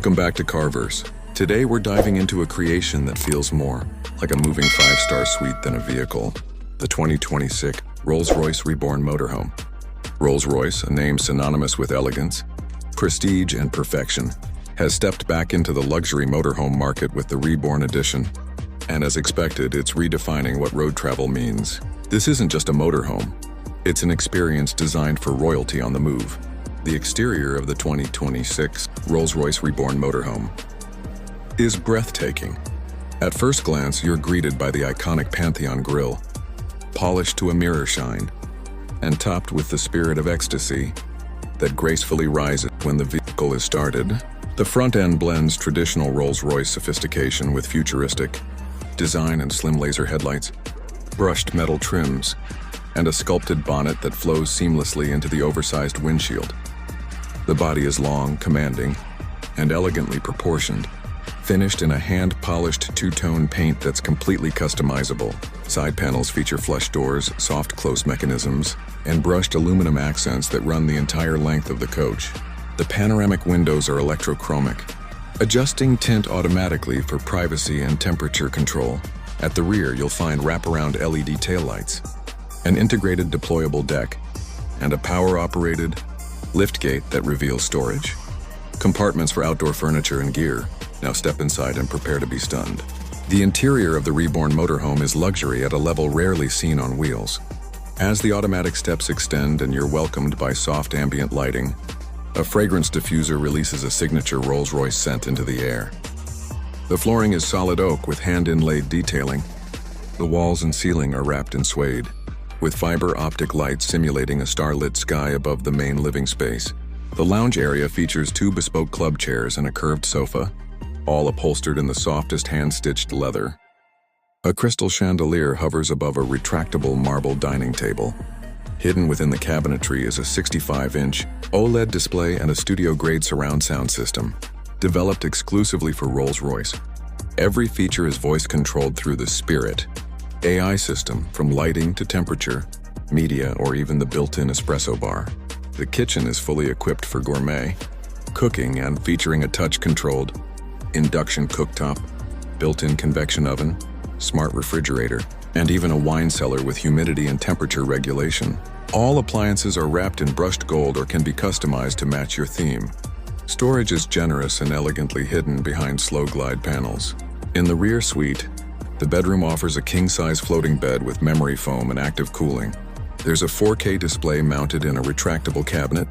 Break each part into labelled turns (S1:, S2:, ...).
S1: Welcome back to Carverse. Today we're diving into a creation that feels more like a moving five-star suite than a vehicle. The 2026 Rolls-Royce Reborn Motorhome. Rolls-Royce, a name synonymous with elegance, prestige, and perfection, has stepped back into the luxury motorhome market with the Reborn Edition. And as expected, it's redefining what road travel means. This isn't just a motorhome. It's an experience designed for royalty on the move. The exterior of the 2026 Rolls-Royce Reborn Motorhome is breathtaking. At first glance, you're greeted by the iconic Pantheon grille, polished to a mirror shine, and topped with the spirit of ecstasy that gracefully rises when the vehicle is started. The front end blends traditional Rolls-Royce sophistication with futuristic design and slim laser headlights, brushed metal trims, and a sculpted bonnet that flows seamlessly into the oversized windshield. The body is long, commanding, and elegantly proportioned, finished in a hand-polished two-tone paint that's completely customizable. Side panels feature flush doors, soft close mechanisms, and brushed aluminum accents that run the entire length of the coach. The panoramic windows are electrochromic, adjusting tint automatically for privacy and temperature control. At the rear, you'll find wraparound LED taillights, an integrated deployable deck, and a power-operated liftgate that reveals storage. Compartments for outdoor furniture and gear. Now step inside and prepare to be stunned. The interior of the Reborn Motorhome is luxury at a level rarely seen on wheels. As the automatic steps extend and you're welcomed by soft ambient lighting, a fragrance diffuser releases a signature Rolls-Royce scent into the air. The flooring is solid oak with hand-inlaid detailing. The walls and ceiling are wrapped in suede, with fiber optic lights simulating a starlit sky above the main living space. The lounge area features two bespoke club chairs and a curved sofa, all upholstered in the softest hand-stitched leather. A crystal chandelier hovers above a retractable marble dining table. Hidden within the cabinetry is a 65-inch OLED display and a studio-grade surround sound system, developed exclusively for Rolls-Royce. Every feature is voice-controlled through the Spirit AI system, from lighting to temperature, media, or even the built-in espresso bar. The kitchen is fully equipped for gourmet cooking and featuring a touch-controlled induction cooktop, built-in convection oven, smart refrigerator, and even a wine cellar with humidity and temperature regulation. All appliances are wrapped in brushed gold or can be customized to match your theme. Storage is generous and elegantly hidden behind slow glide panels. In the rear suite, the bedroom offers a king-size floating bed with memory foam and active cooling. There's a 4K display mounted in a retractable cabinet,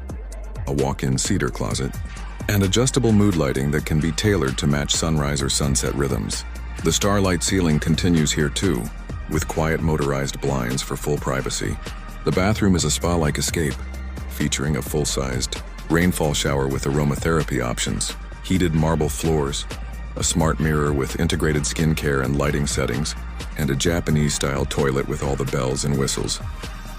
S1: a walk-in cedar closet, and adjustable mood lighting that can be tailored to match sunrise or sunset rhythms. The starlight ceiling continues here too, with quiet motorized blinds for full privacy. The bathroom is a spa-like escape, featuring a full-sized rainfall shower with aromatherapy options, heated marble floors, a smart mirror with integrated skincare and lighting settings, and a Japanese-style toilet with all the bells and whistles.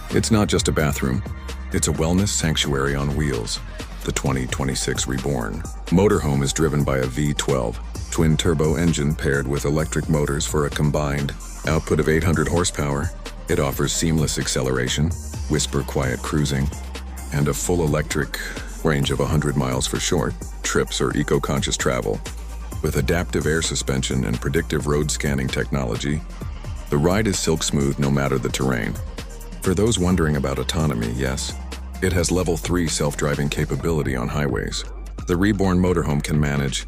S1: It's not just a bathroom, it's a wellness sanctuary on wheels. The 2026 Reborn Motorhome is driven by a V12 twin-turbo engine paired with electric motors for a combined output of 800 horsepower. It offers seamless acceleration, whisper-quiet cruising, and a full electric range of 100 miles for short trips or eco-conscious travel. With adaptive air suspension and predictive road scanning technology, the ride is silk smooth no matter the terrain. For those wondering about autonomy, yes, it has level 3 self-driving capability on highways. The Reborn Motorhome can manage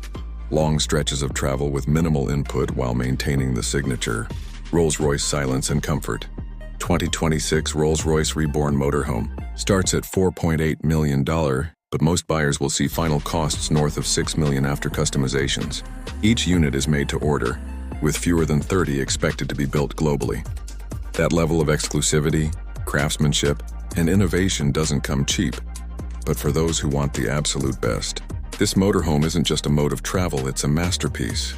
S1: long stretches of travel with minimal input while maintaining the signature Rolls-Royce silence and comfort. 2026 Rolls-Royce Reborn Motorhome starts at $4.8 million, but most buyers will see final costs north of $6 million after customizations. Each unit is made to order, with fewer than 30 expected to be built globally. That level of exclusivity, craftsmanship, and innovation doesn't come cheap. But for those who want the absolute best, this motorhome isn't just a mode of travel, it's a masterpiece.